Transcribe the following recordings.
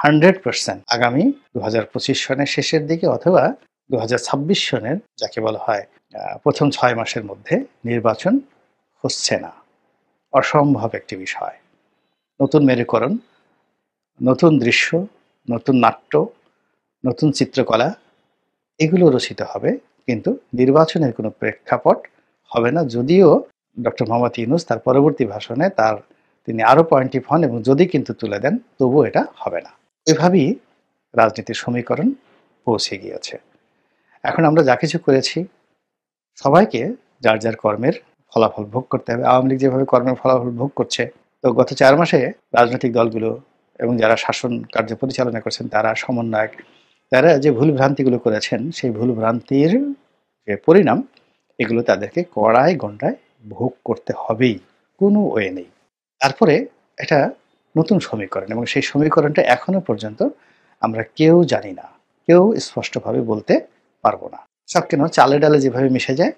100% আগামী 2025 সনের শেষের দিকে অথবা 2026 সনের যাকে বলা হয় প্রথম 6 মাসের মধ্যে নির্বাচন হচ্ছে না। অসম্ভব একটি বিষয়। নতুন মেরুকরণ, নতুন দৃশ্য, নতুন নাট্য, নতুন চিত্রকলা এগুলো রচিত হবে, কিন্তু নির্বাচনের কোনো প্রেক্ষাপট হবে না। যদিও ডক্টর মোহাম্মদ ইউনূস তার পরবর্তী ভাষণে তিনি আরও পয়েন্টিভ হন এবং যদি কিন্তু তুলে দেন, তবুও এটা হবে না। এভাবেই রাজনীতির সমীকরণ পৌঁছে গিয়েছে। এখন আমরা যা কিছু করেছি সবাইকে যার যার কর্মের ফলাফল ভোগ করতে হবে। আওয়ামী লীগ যেভাবে কর্মের ফলাফল ভোগ করছে, তো গত 4 মাসে রাজনৈতিক দলগুলো এবং যারা শাসন কার্য পরিচালনা করছেন তারা সমন্বয়ক, তারা যে ভুল ভ্রান্তিগুলো করেছেন সেই ভুল ভ্রান্তির যে পরিণাম এগুলো তাদেরকে কড়ায় গণ্ডায় ভোগ করতে হবেই, কোনো ওয়ে নেই। তারপরে এটা নতুন সমীকরণ, এবং সেই সমীকরণটা এখনো পর্যন্ত আমরা কেউ জানি না, কেউ স্পষ্টভাবে বলতে পারবো না। সব কেন চালে ডালে যেভাবে মিশে যায়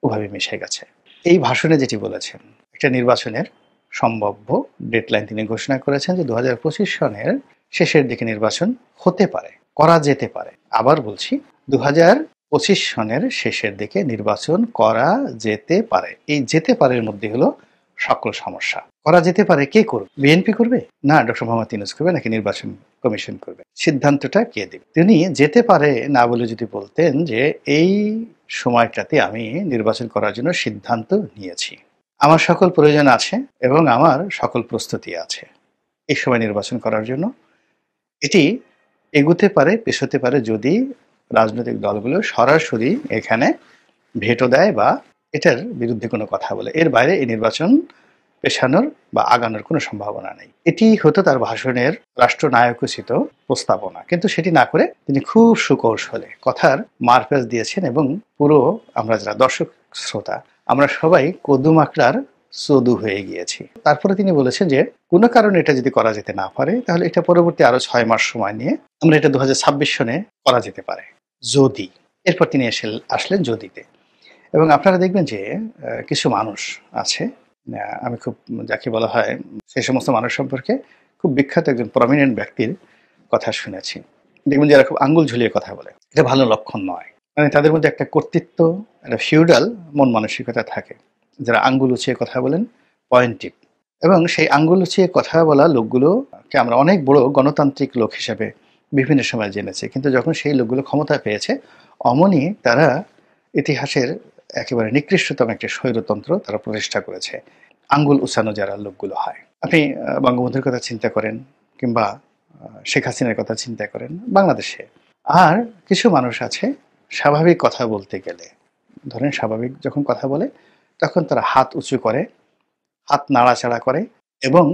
ওভাবে মিশে গেছে। এই ভাষণে যেটি বলেছেন, একটা নির্বাচনের সম্ভাব্য ডেডলাইন তিনি ঘোষণা করেছেন যে 2025 সনের শেষের দিকে নির্বাচন হতে পারে, করা যেতে পারে। আবার বলছি, 2025 সনের শেষের দিকে নির্বাচন করা যেতে পারে। এই যেতে পারের মধ্যে হলো সকল সমস্যা। করা যেতে পারে কে করবে? বিএনপি করবে, না ডক্টর মোহাম্মদ ইউনূস করবে, নাকি নির্বাচন কমিশন করবে? সিদ্ধান্তটা কে দেবে? তিনি যেতে পারে না বলে যদি বলতেন যে এই সময়টাতে আমি নির্বাচন করার জন্য সিদ্ধান্ত নিয়েছি, আমার সকল প্রয়োজন আছে এবং আমার সকল প্রস্তুতি আছে এই সময় নির্বাচন করার জন্য, এটি এগুতে পারে পেছোতে পারে যদি রাজনৈতিক দলগুলো সরাসরি এখানে ভেটো দেয় বা এটার বিরুদ্ধে কোনো কথা বলে। এর বাইরে এই নির্বাচন পেছানোর বা আগানোর কোনো সম্ভাবনা নেই। এটি হতো তার ভাষণের রাষ্ট্রনায়কোচিত প্রস্তাবনা, কিন্তু সেটি না করে তিনি খুব সুকৌশলে কথার মারপ্যাচ দিয়েছেন এবং পুরো আমরা যারা দর্শক শ্রোতা আমরা সবাই কদু মাকড়ার চদু হয়ে গিয়েছি। তারপরে তিনি বলেছেন যে কোনো কারণে এটা যদি করা যেতে না পারে তাহলে এটা পরবর্তী আরো 6 মাস সময় নিয়ে আমরা এটা 2026 সনে করা যেতে পারে যদি। এরপর তিনি আসলেন যদিতে। এবং আপনারা দেখবেন যে কিছু মানুষ আছে, আমি খুব যাকে বলা হয় সেই সমস্ত মানুষ সম্পর্কে খুব বিখ্যাত একজন প্রমিনেন্ট ব্যক্তির কথা শুনেছি। দেখবেন যারা খুব আঙ্গুল ঝুলিয়ে কথা বলে, এটা ভালো লক্ষণ নয়। মানে তাদের মধ্যে একটা কর্তৃত্ব, একটা ফিউডাল মন মানসিকতা থাকে। যারা আঙ্গুল উঁচিয়ে কথা বলেন, পয়েন্টিভ, এবং সেই আঙ্গুল উঁচিয়ে কথা বলা লোকগুলোকে আমরা অনেক বড় গণতান্ত্রিক লোক হিসেবে বিভিন্ন সময় জেনেছি, কিন্তু যখন সেই লোকগুলো ক্ষমতা পেয়েছে অমনি তারা ইতিহাসের একেবারে নিকৃষ্টতম একটি স্বৈরতন্ত্র তারা প্রতিষ্ঠা করেছে। আঙ্গুল উঁচানো যারা লোকগুলো হয়, আপনি বঙ্গবন্ধুর কথা চিন্তা করেন কিংবা শেখ হাসিনার কথা চিন্তা করেন বাংলাদেশে। আর কিছু মানুষ আছে স্বাভাবিক কথা বলতে গেলে, ধরেন স্বাভাবিক যখন কথা বলে তখন তারা হাত উঁচু করে, হাত নাড়াচাড়া করে এবং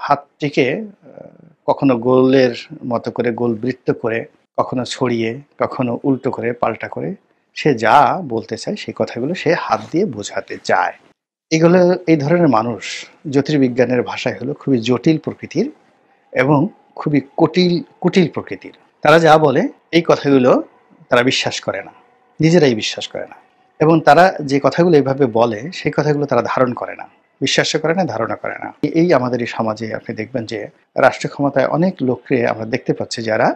হাতটিকে কখনো গোলের মতো করে গোল বৃত্ত করে, কখনো ছড়িয়ে, কখনো উল্টো করে পাল্টা করে সে যা বলতে চায় সেই কথাগুলো সে হাত দিয়ে বোঝাতে চায়। এগুলো এই ধরনের মানুষ জ্যোতির্বিজ্ঞানের ভাষায় হলো খুবই জটিল প্রকৃতির এবং খুবই কুটিল প্রকৃতির। তারা যা বলে এই কথাগুলো তারা বিশ্বাস করে না, নিজেরাই বিশ্বাস করে না, এবং তারা যে কথাগুলো এইভাবে বলে সেই কথাগুলো তারা ধারণ করে না, বিশ্বাস করে না, ধারণা করে না। এই আমাদের এই সমাজে আপনি দেখবেন যে রাষ্ট্র ক্ষমতায় অনেক লোককে আমরা দেখতে পাচ্ছি যারা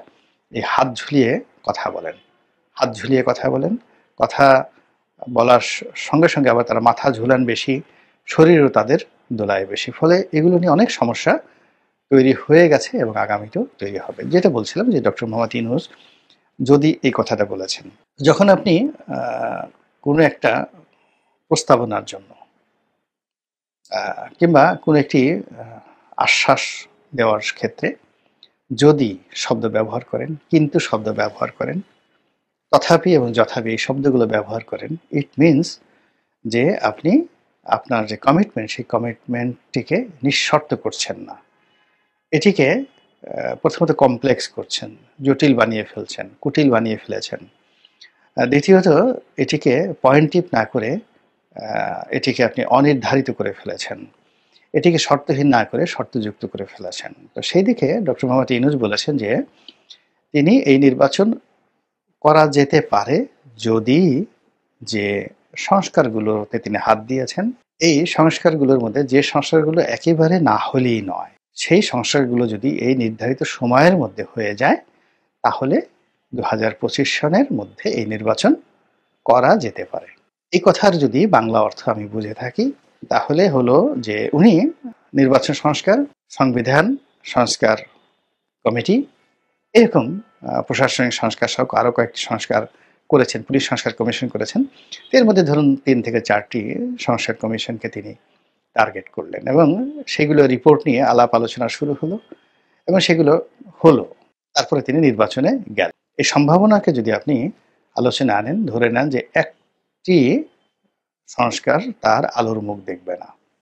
এই হাত ঝুলিয়ে কথা বলেন, হাত ঝুলিয়ে কথা বলেন, কথা বলার সঙ্গে সঙ্গে আবার তারা মাথা ঝুলান বেশি, শরীরও তাদের দোলায় বেশি, ফলে এগুলো নিয়ে অনেক সমস্যা তৈরি হয়ে গেছে এবং আগামীতেও তৈরি হবে। যেটা বলছিলাম যে ডক্টর মোহাম্মদ ইউনূস যদি এই কথাটা বলেছেন, যখন আপনি কোনো একটা প্রস্তাবনার জন্য কিংবা কোনো একটি আশ্বাস দেওয়ার ক্ষেত্রে যদি শব্দ ব্যবহার করেন, কিন্তু শব্দ ব্যবহার করেন, তথাপি এবং যথাপি এই শব্দগুলো ব্যবহার করেন, ইট মিনস যে আপনি আপনার যে কমিটমেন্ট সেই কমিটমেন্টটিকে নিঃশর্ত করছেন না, এটিকে প্রথমত কমপ্লেক্স করছেন, জটিল বানিয়ে ফেলছেন, কুটিল বানিয়ে ফেলেছেন। দ্বিতীয়ত এটিকে পয়েন্টিভ না করে এটিকে আপনি অনির্ধারিত করে ফেলেছেন, এটিকে শর্তহীন না করে শর্তযুক্ত করে ফেলেছেন। তো সেই দিকে ডক্টর মোহাম্মদ ইউনূস বলেছেন যে তিনি এই নির্বাচন করা যেতে পারে যদি যে সংস্কারগুলোতে তিনি হাত দিয়েছেন এই সংস্কারগুলোর মধ্যে যে সংস্কারগুলো একেবারে না হলেই নয় সেই সংস্কারগুলো যদি এই নির্ধারিত সময়ের মধ্যে হয়ে যায়, তাহলে 2025 সনের মধ্যে এই নির্বাচন করা যেতে পারে। এই কথার যদি বাংলা অর্থ আমি বুঝে থাকি, তাহলে হলো যে উনি নির্বাচন সংস্কার, সংবিধান সংস্কার কমিটি, এরকম প্রশাসনিক সংস্কার সহ আরও কয়েকটি সংস্কার করেছেন, পুলিশ সংস্কার কমিশন করেছেন। এর মধ্যে ধরুন 3 থেকে 4টি সংস্কার কমিশনকে তিনি টার্গেট করলেন এবং সেগুলো রিপোর্ট নিয়ে আলাপ আলোচনা শুরু হলো এবং সেগুলো হলো। তারপরে তিনি নির্বাচনে গেলেন। এই সম্ভাবনাকে যদি আপনি আলোচনায় আনেন, ধরে নেন যে একটি সংস্কার তার আলোর মুখ দেখবে না,